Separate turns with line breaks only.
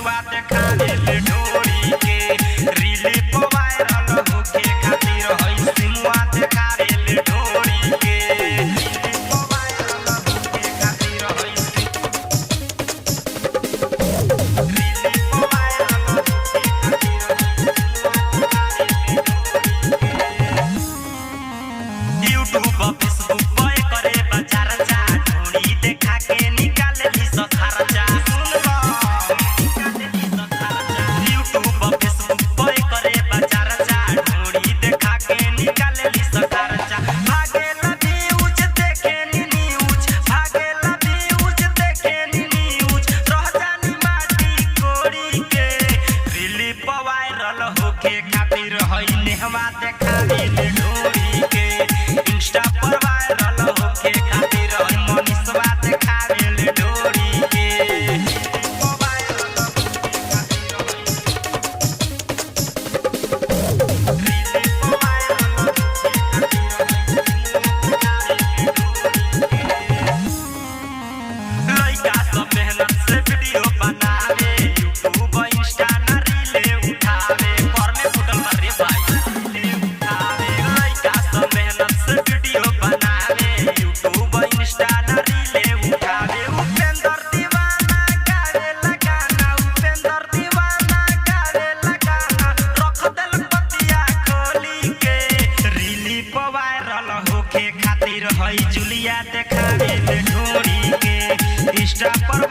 मनीषवा देखावे ले ढोरी के रील पे वायरल होके खातिर हई सिमुआ देखावे ले ढोरी के इंस्टा पर वायरल होके खातिर मनीषवा देखावे ले ढोरी के लइका सब मेहनत से वीडियो बनावे यूट्यूब इंस्टा ना रीले उठावे पर में फुटल मारे भाई लइका सब मेहनत से वीडियो बनावे यूट्यूब इंस्टा ना रीले उठावे उपेंद्र दीवाना गावे लगाना उपेंद्र दीवाना गावे लगाना रख देल पतिया खोली के रीली पे वायरल होके खातिर हई जुलिया देखावे ले ढोरी के इंस्टा पर